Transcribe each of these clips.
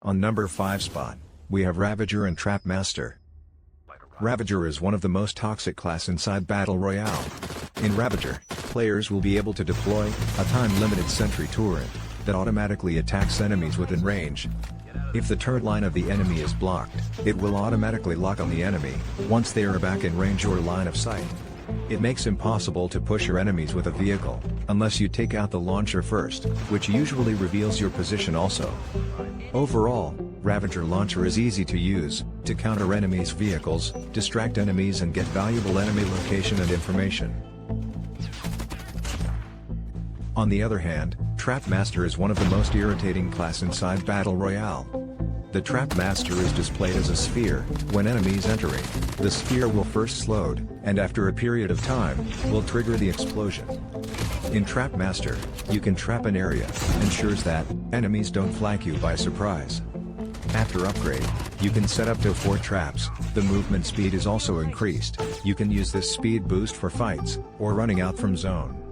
On number 5 spot, we have Ravager and Trap Master. Ravager is one of the most toxic class inside Battle Royale. In Ravager, players will be able to deploy a time-limited sentry turret that automatically attacks enemies within range. If the turret line of the enemy is blocked, it will automatically lock on the enemy once they are back in range or line of sight. It makes impossible to push your enemies with a vehicle, unless you take out the launcher first, which usually reveals your position also. Overall, Ravager launcher is easy to use, to counter enemies' vehicles, distract enemies and get valuable enemy location and information. On the other hand, Trap Master is one of the most irritating class inside Battle Royale. The Trap Master is displayed as a sphere. When enemies entering, the sphere will first slowed, and after a period of time, will trigger the explosion. In Trap Master, you can trap an area, ensures that enemies don't flank you by surprise. After upgrade, you can set up to 4 traps, the movement speed is also increased, you can use this speed boost for fights, or running out from zone.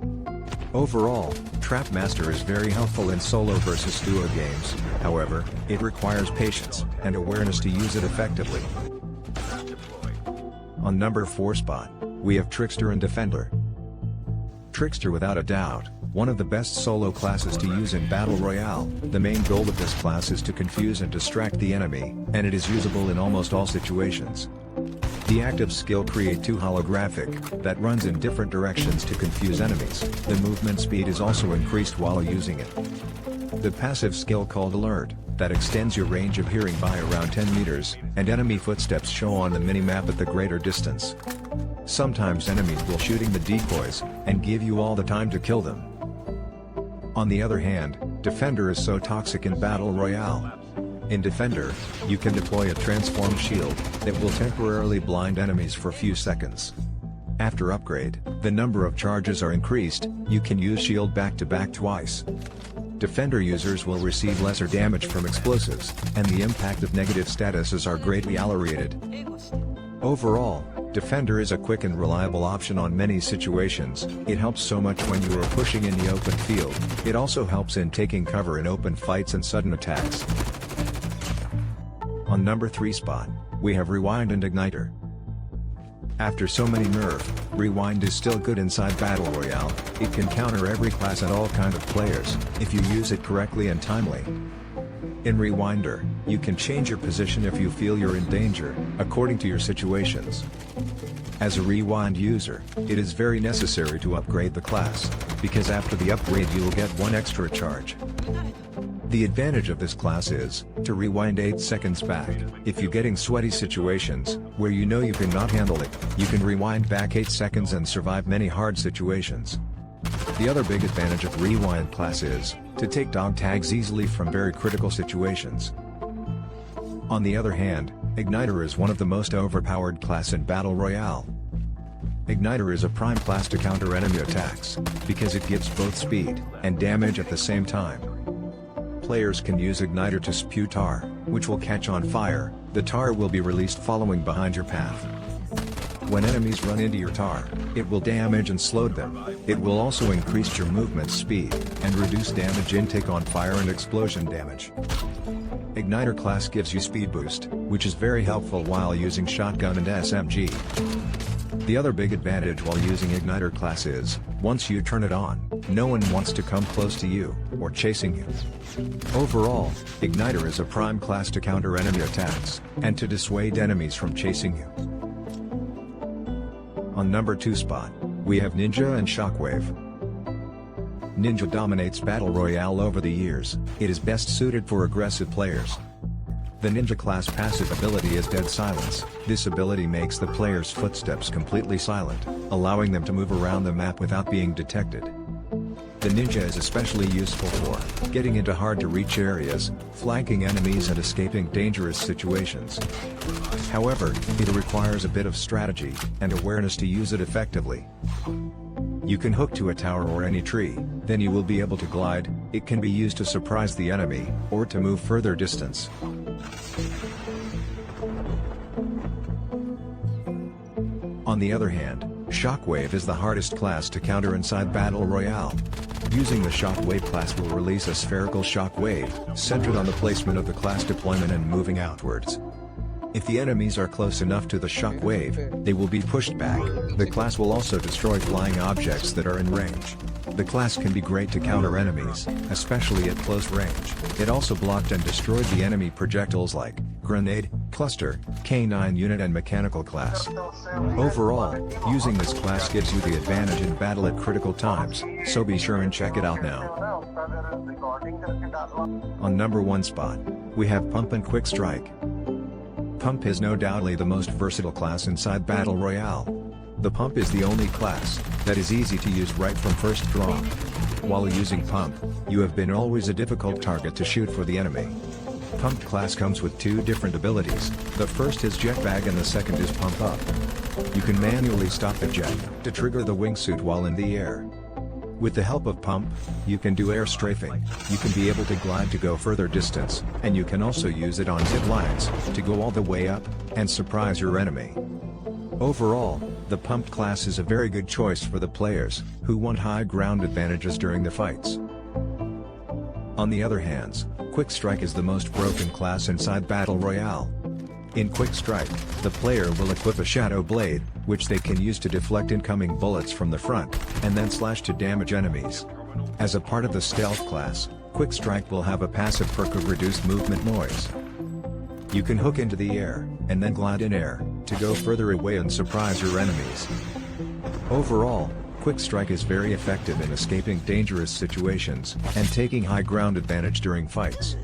Overall, Trap Master is very helpful in solo versus duo games, however, it requires patience and awareness to use it effectively. On number 4 spot, we have Trickster and Defender. Trickster without a doubt, one of the best solo classes to use in Battle Royale. The main goal of this class is to confuse and distract the enemy, and it is usable in almost all situations. The active skill Create 2 holographic, that runs in different directions to confuse enemies. The movement speed is also increased while using it. The passive skill called Alert, that extends your range of hearing by around 10 meters, and enemy footsteps show on the minimap at the greater distance. Sometimes enemies will shooting the decoys, and give you all the time to kill them. On the other hand, Defender is so toxic in Battle Royale. In Defender, you can deploy a transform shield, that will temporarily blind enemies for a few seconds. After upgrade, the number of charges are increased, you can use shield back-to-back twice. Defender users will receive lesser damage from explosives, and the impact of negative statuses are greatly ameliorated. Overall, Defender is a quick and reliable option on many situations. It helps so much when you are pushing in the open field, it also helps in taking cover in open fights and sudden attacks. On number 3 spot, we have Rewind and Igniter. After so many nerfs, Rewind is still good inside Battle Royale. It can counter every class and all kind of players, if you use it correctly and timely. In Rewinder, you can change your position if you feel you're in danger, according to your situations. As a Rewind user, it is very necessary to upgrade the class, because after the upgrade you will get 1 extra charge. The advantage of this class is, to rewind 8 seconds back. If you're getting sweaty situations, where you know you cannot handle it, you can rewind back 8 seconds and survive many hard situations. The other big advantage of Rewind class is, to take dog tags easily from very critical situations. On the other hand, Igniter is one of the most overpowered class in Battle Royale. Igniter is a prime class to counter enemy attacks, because it gives both speed and damage at the same time. Players can use Igniter to spew tar, which will catch on fire. The tar will be released following behind your path. When enemies run into your tar, it will damage and slow them. It will also increase your movement speed, and reduce damage intake on fire and explosion damage. Igniter class gives you speed boost, which is very helpful while using shotgun and SMG. The other big advantage while using Igniter class is, once you turn it on, no one wants to come close to you, or chasing you. Overall, Igniter is a prime class to counter enemy attacks, and to dissuade enemies from chasing you. On number 2 spot, we have Ninja and Shockwave. Ninja dominates Battle Royale over the years. It is best suited for aggressive players. The Ninja class passive ability is Dead Silence. This ability makes the player's footsteps completely silent, allowing them to move around the map without being detected. The Ninja is especially useful for getting into hard-to-reach areas, flanking enemies and escaping dangerous situations. However, it requires a bit of strategy and awareness to use it effectively. You can hook to a tower or any tree, then you will be able to glide. It can be used to surprise the enemy, or to move further distance. On the other hand, Shockwave is the hardest class to counter inside Battle Royale. Using the Shockwave class will release a spherical shockwave, centered on the placement of the class deployment and moving outwards. If the enemies are close enough to the shockwave, they will be pushed back. The class will also destroy flying objects that are in range. The class can be great to counter enemies, especially at close range. It also blocked and destroyed the enemy projectiles like grenade, cluster, K9 unit and mechanical class. Overall, using this class gives you the advantage in battle at critical times, so be sure and check it out now. On number 1 spot, we have Pump and Quick Strike. Pump is no doubtly the most versatile class inside Battle Royale. The Pump is the only class that is easy to use right from first draw. While using Pump, you have been always a difficult target to shoot for the enemy. Pump class comes with 2 different abilities, the first is Jetbag and the second is Pump Up. You can manually stop the jet to trigger the wingsuit while in the air. With the help of Pump, you can do air strafing, you can be able to glide to go further distance, and you can also use it on zip lines to go all the way up and surprise your enemy. Overall, the Pumped class is a very good choice for the players who want high ground advantages during the fights. On the other hand, Quick Strike is the most broken class inside Battle Royale. In Quick Strike, the player will equip a Shadow Blade, which they can use to deflect incoming bullets from the front, and then slash to damage enemies. As a part of the Stealth class, Quick Strike will have a passive perk of Reduced Movement Noise. You can hook into the air, and then glide in air, to go further away and surprise your enemies. Overall, Quick Strike is very effective in escaping dangerous situations, and taking high ground advantage during fights.